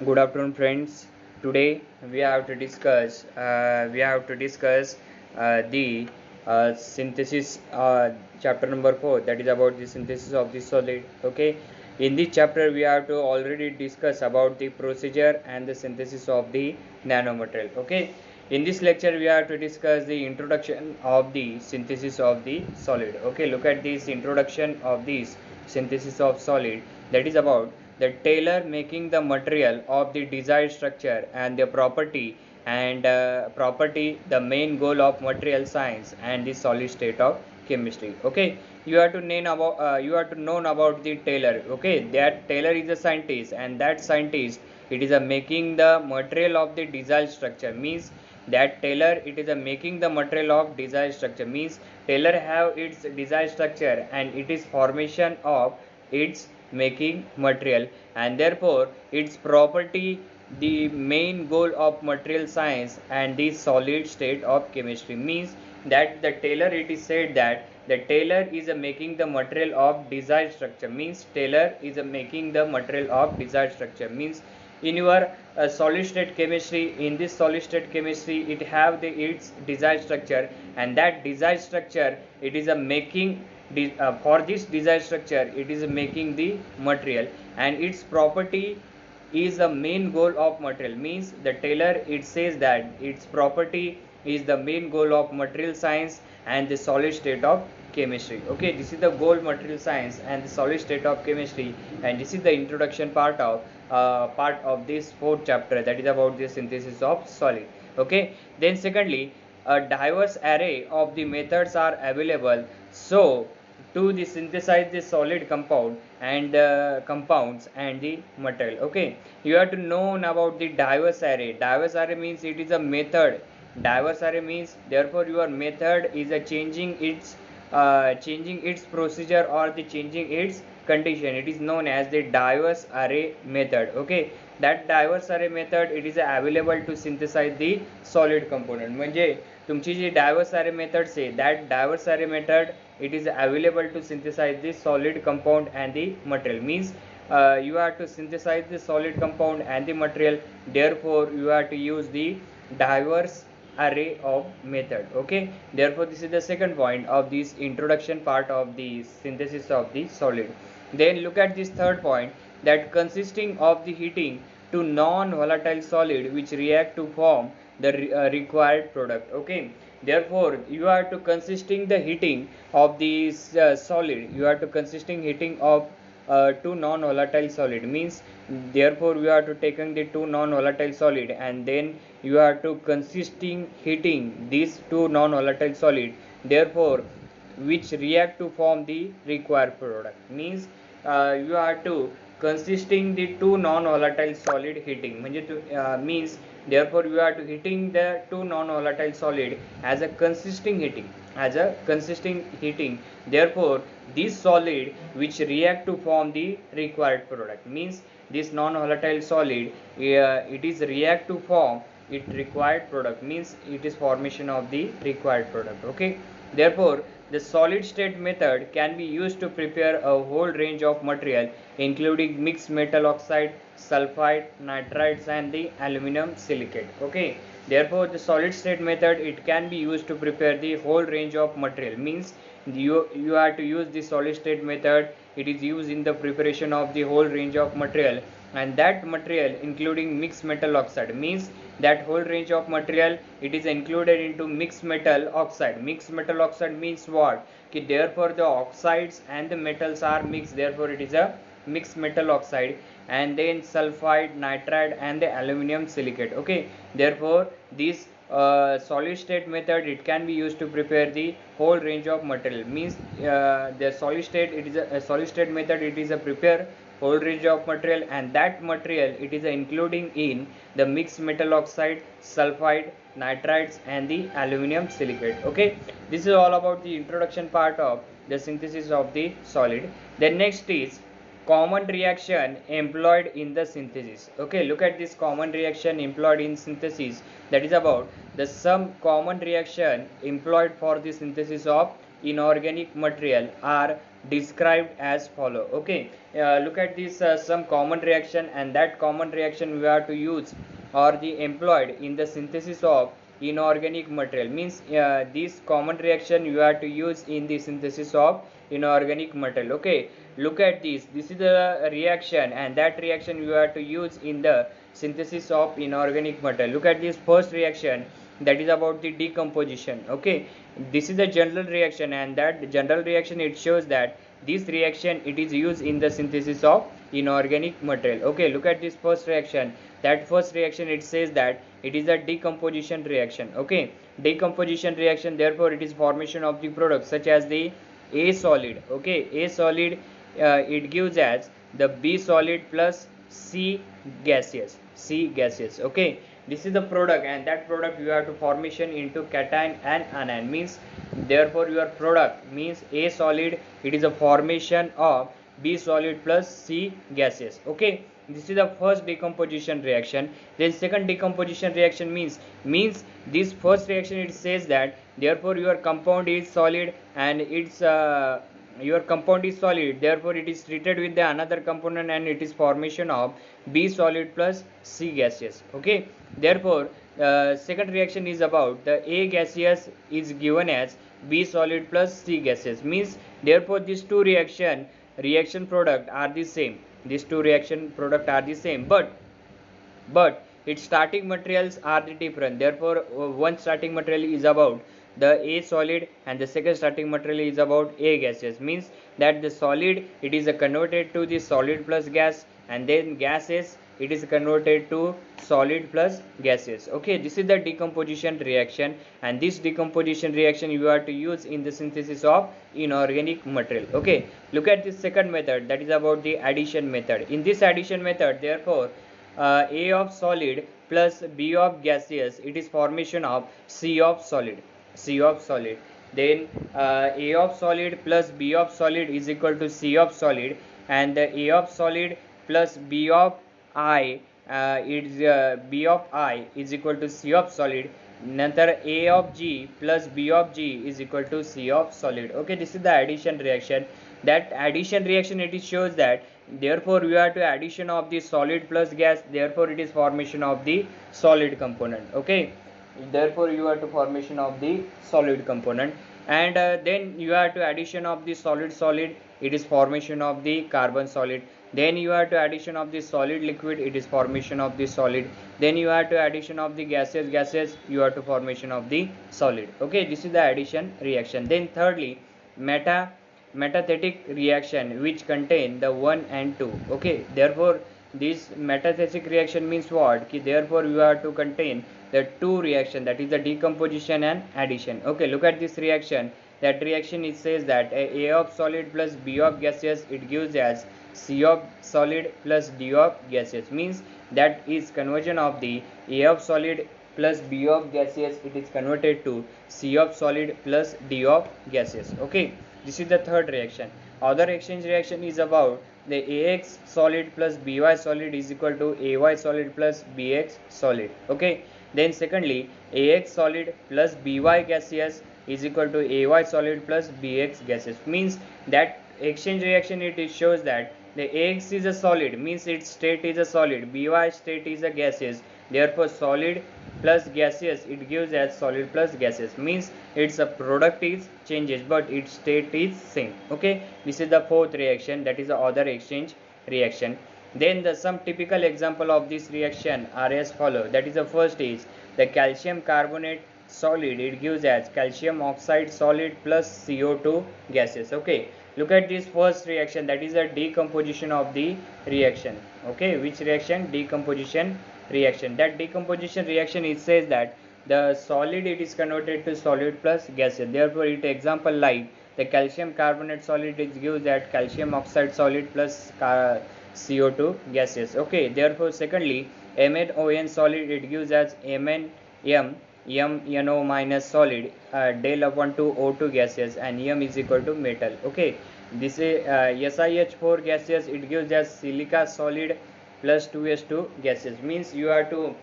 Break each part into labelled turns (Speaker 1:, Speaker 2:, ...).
Speaker 1: Good afternoon, friends. Today we have to discuss the synthesis chapter number 4, that is about the synthesis of the solid. Okay, in this chapter we have to already discuss about the procedure and the synthesis of the nanomaterial. Okay, in this lecture we have to discuss the introduction of the synthesis of the solid. Okay, look at this introduction of this synthesis of solid, that is about the tailor making the material of the desired structure and the property the main goal of material science and the solid state of chemistry. Okay, you have to know about the tailor. Okay, that tailor is a scientist, and that scientist, it is a making the material of the desired structure, means that tailor, it is a making the material of desired structure, means tailor have its desired structure and it is formation of its making material, and therefore its property the main goal of material science and the solid state of chemistry, means that the tailor, it is said that the tailor is a making the material of desired structure, means tailor is a making the material of desired structure, means in your solid state chemistry, in this solid state chemistry, it have its desired structure, and that desired structure, it is a making for this desired structure, it is making the material, and its property is the main goal of material, means the tailor, it says that its property is the main goal of material science and the solid state of chemistry. Okay, this is the goal material science and the solid state of chemistry, and this is the introduction part of this fourth chapter, that is about the synthesis of solid. Okay, then secondly, a diverse array of the methods are available so to the synthesize the solid compound and compounds and the material. Okay, you have to know about the diverse array. Diverse array means it is a method. Diverse array means therefore your method is a changing its procedure or the changing its condition, it is known as the diverse array method. Okay, that diverse array method, it is available to synthesize the solid component. म्हणजे तुमची जी diverse अरे methods आहे, that diverse अरे method, it is available to synthesize the solid compound and the material, means you have to synthesize the solid compound and the material, therefore you have to use the diverse array of method. Okay, therefore this is the second point of this introduction part of the synthesis of the solid. Then look at this third point, that consisting of the heating to non-volatile solid which react to form the required product. Okay, therefore you are to consisting the heating of this solid, you are to consisting heating of two non-volatile solid, means therefore you are to taking the two non-volatile solid, and then you are to consisting heating these two non-volatile solid, therefore which react to form the required product, means you are to consisting the two non-volatile solid heating, म्हणजे means therefore you are to heating the two non-volatile solid as a consisting heating, therefore this solid which react to form the required product, means this non-volatile solid it is react to form it required product, means it is formation of the required product. Okay, therefore the solid state method can be used to prepare a whole range of material including mixed metal oxide, sulfide, nitrides and the aluminum silicate. Okay, therefore the solid state method, it can be used to prepare the whole range of material, means you have to use the solid state method, it is used in the preparation of the whole range of material, and that material including mixed metal oxide, means that whole range of material, it is included into mixed metal oxide. Mixed metal oxide means what, कि therefore the oxides and the metals are mixed, therefore it is a mixed metal oxide, and then sulfide, nitride and the aluminum silicate. Okay, therefore this solid state method, it can be used to prepare the whole range of material, means the solid state, it is a solid state method, it is a prepare whole range of material, and that material, it is including in the mixed metal oxide, sulfide, nitrides and the aluminum silicate. Okay, this is all about the introduction part of the synthesis of the solid. Then next is common reaction employed in the synthesis. Okay, look at this common reaction employed in synthesis, that is about the some common reaction employed for the synthesis of inorganic material are described as follow. Okay, look at this some common reaction, and that common reaction we are to use or the employed in the synthesis of inorganic material. Means this common reaction you are to use in the synthesis of inorganic material. Okay, look at this is the reaction, and that reaction you are to use in the synthesis of inorganic material. Look at this first reaction, that is about the decomposition. Okay, this is the general reaction, and that general reaction it shows that this reaction it is used in the synthesis of inorganic material. Okay, look at this first reaction. That first reaction it says that it is a decomposition reaction. Okay, decomposition reaction, therefore it is formation of the product such as the A solid. Okay, A solid it gives as the B solid plus C gaseous. C gaseous. Okay, this is the product, and that product you have to formation into cation and anion. Means therefore your product means A solid it is a formation of B solid plus C gaseous. Okay, this is the first decomposition reaction. Then second decomposition reaction means this first reaction it says that therefore your compound is solid, and it's your compound is solid, therefore it is treated with the another component, and it is formation of B solid plus C gaseous. Okay, therefore second reaction is about the A gaseous is given as B solid plus C gaseous. Means therefore these two reaction product are the same. These two reaction product are the same, but its starting materials are the different. Therefore one starting material is about the A solid, and the second starting material is about A gaseous. Means that the solid it is converted to the solid plus gas, and then gases it is converted to solid plus gaseous. Okay, this is the decomposition reaction, and this decomposition reaction you are to use in the synthesis of inorganic material. Okay, look at this second method, that is about the addition method. In this addition method, therefore A of solid plus B of gaseous it is formation of C of solid. C of solid. Then A of solid plus B of solid is equal to C of solid, and the A of solid plus B of I B of I is equal to C of solid. Nantar A of G plus B of G is equal to C of solid. Okay, this is the addition reaction. That addition reaction it shows that therefore we are to addition of the solid plus gas, therefore it is formation of the solid component. Okay, therefore you are to formation of the solid component, and then you are to addition of the solid it is formation of the carbon solid. Then you are to addition of the solid liquid it is formation of the solid. Then you are to addition of the gases you are to formation of the solid. Okay, this is the addition reaction. Then thirdly, metathetic reaction which contain the 1 and 2. Okay, therefore this metathetic reaction means what? Therefore you are to contain the two reaction, that is the decomposition and addition. Okay, look at this reaction. That reaction it says that A of solid plus B of gaseous it gives as C of solid plus D of gaseous. Means that is conversion of the A of solid plus B of gaseous it is converted to C of solid plus D of gaseous. Okay, this is the third reaction. Other exchange reaction is about the AX solid plus BY solid is equal to AY solid plus BX solid. Okay, then secondly, AX solid plus BY gaseous is equal to AY solid plus BX gaseous. Means that exchange reaction it shows that the AX is a solid, means its state is a solid, BY state is a gaseous, therefore solid plus gaseous it gives as solid plus gaseous. Means its a product is changes but its state is same. Okay, this is the fourth reaction, that is the other exchange reaction. Then the some typical example of this reaction are as follow. That is the first is the calcium carbonate solid it gives as calcium oxide solid plus CO2 gases. Okay, look at this first reaction, that is a decomposition of the reaction. Okay, which reaction? Decomposition reaction. That decomposition reaction it says that the solid it is converted to solid plus gases, therefore it example like the calcium carbonate solid it gives that calcium oxide solid plus CO2 gases. Okay, therefore secondly MnOn solid it gives as MnO minus solid del upon 2 O2 gases, and M is equal to metal. Okay, this is SiH4 gases it gives as silica solid plus 2s2 gases. Means you are to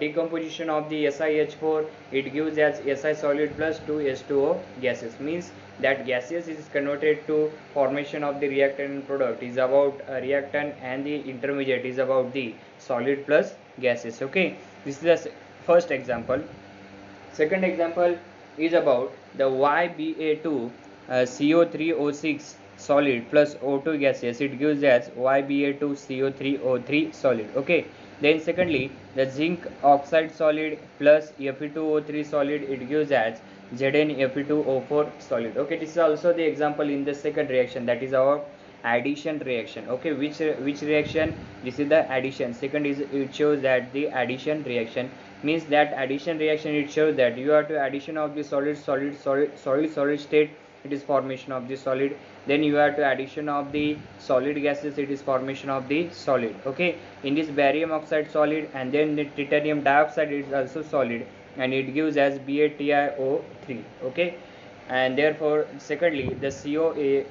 Speaker 1: decomposition of the SiH4 it gives as Si solid plus 2s2O gases. Means that gaseous is converted to formation of the reactant and product is about reactant, and the intermediate is about the solid plus gases. Okay, this is the first example. Second example is about the YbA2 CO3O6 solid plus O2 gaseous. It gives as YbA2 CO3O3 solid. Okay. Then secondly, the zinc oxide solid plus Fe2O3 solid. It gives as ZnFe2O4 solid. Okay. This is also the example in the second reaction, that is our addition reaction. Okay, which reaction? This is the addition. Second is, it shows that the addition reaction means that addition reaction, it shows that you have to addition of the solid state, it is formation of the solid. Then you have to addition of the solid gases, it is formation of the solid. Okay, in this barium oxide solid, and then the titanium dioxide is also solid, and it gives as BaTiO3. Okay, and therefore secondly the COA.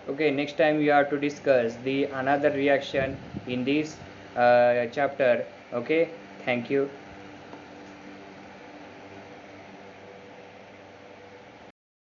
Speaker 1: Okay, next time we are to discuss the another reaction in this chapter. Okay, thank you.